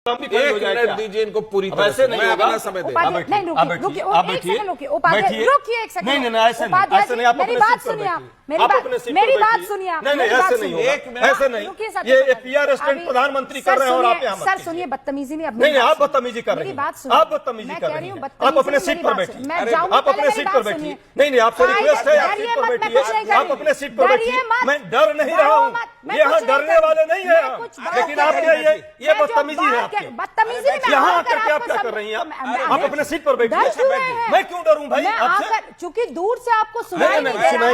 एक मिनट दीजिए इनको पूरी तरह से। नहीं होगा, समय दे। रुकिए एक सेकंड। नहीं ऐसे नहीं, आप मेरी बात सुनिए, मेरी बात सुनिए। नहीं ऐसे नहीं होगा, ऐसे नहीं। ये पीआर रेस्टोरेंट प्रधानमंत्री कर रहे हैं और आप यहाँ सर सुनिए, बदतमीजी नहीं। नहीं आप बदतमीजी कर रही हैं, आप बदतमीजी कर रही हैं। आप अपने सीट पर बैठिए, आप अपने सीट पर बैठिए। नहीं आपसे रिक्वेस्ट है, आप सीट पर बैठिए, आप अपने सीट पर बैठिए। मैं डर नहीं रहा हूँ, यहाँ डरने वाले नहीं है, लेकिन आप ये बदतमीजी है। बदतमीजी यहाँ आकर के आप क्या कर रही हैं? आप अपने सीट पर बैठिए। मैं क्यों डरूं भाई आपसे? चूंकि दूर से आपको सुनाई नहीं दे रहा है,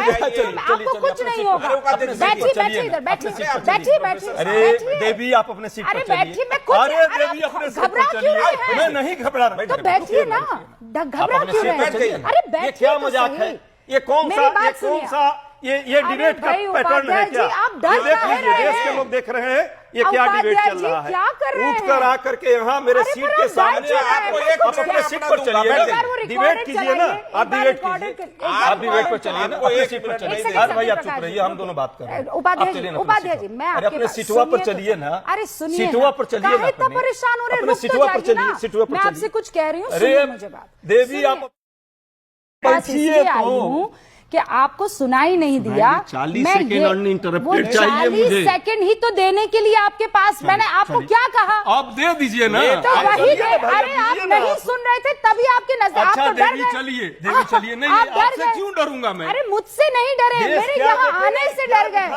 आपको कुछ नहीं होगा। बैठिए इधर, बैठिए। अरे देवी आप अपने सीट पर चलिए। अरे देवी अपने सीट पर चलिए। मैं नहीं घबरा रहा। तो बैठिए ना, घबरा क्यों रहे हैं? अरे बैठिए। क्या मजाक है? ये कौन सा ये डिबेट का पैटर्न है क्या? ये देख लीजिए, देश के लोग देख रहे हैं ये क्या डिबेट चल रहा है। क्या कर रहे हैं? उठ कर आकर के यहाँ मेरे सीट के सामने आप अपने सीट पर चलिए, डिबेट कीजिए ना। आप डिबेट कीजिए, आप डिबेट पर चलिए ना, अपने सीट पर चलिए। अरे भाई आप चुप रहिए, हम दोनों बात कर रहे हैं। उपाध्याय जी, मैं अपने सीटुआ पर चलिए ना। अरे सुनिए, सीटुआ पर चलिए ना, इतना परेशान हो रहे हैं, सीटुआ पर चलिए, सीटुआ पर मैं चलिए। आपसे कुछ कह रही हूँ, अरे मुझे बात। देवी आप बैठिए तो कि आपको सुनाई नहीं दिया। 40 सेकेंड अनइंटरप्टेड चाहिए मुझे। 40 सेकेंड ही तो देने के लिए आपके पास, मैंने आपको क्या कहा? आप दे दीजिए ना। तो वही अरे आप नहीं सुन रहे थे तभी आपके नजर। अच्छा आप तो डर देवी गए। चलिए, देवी चलिए। नहीं आपसे क्यों डरूंगा मैं? अरे मुझसे नहीं डरे, मेरे यहाँ आने से डर गए।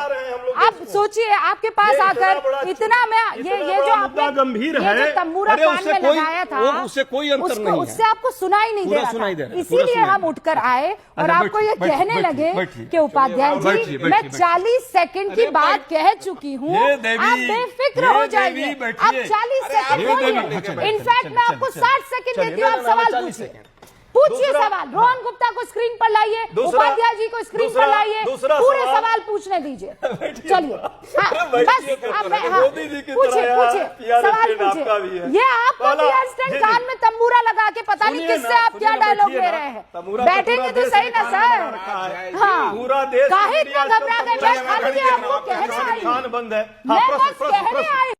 आप सोचिए, आपके पास आकर इतना मैं ये जो आपने गंभीर है, तंबूरा कान में लगाया था, उससे कोई अंतर नहीं है। उससे आपको सुनाई नहीं दे रहा था, इसीलिए हम उठकर आए और आपको ये कहने लगे कि उपाध्याय जी मैं 40 सेकंड की बात कह चुकी हूँ, आप बेफिक्र हो जाइए। आप 40 सेकंड बोलिए, इनफैक्ट मैं आपको 60 सेकंड देती हूँ, आप सवाल पूछिए सवाल। रोहन गुप्ता को स्क्रीन पर लाइए, उपाध्याय जी को स्क्रीन पर लाइए, पूरे सवाल पूछने दीजिए। चलिए बस पूछिए सवाल पूछिए। ये आपको पीआर स्टैंड कान में तंबूरा लगा के पता नहीं किससे आप क्या डायलॉग ले रहे हैं। बैठेंगे तो सही ना सर। हाँ काहे इतना घबरा गए? मैं खाली आपको कहने आई, बंद है। मैं बस कहने आई।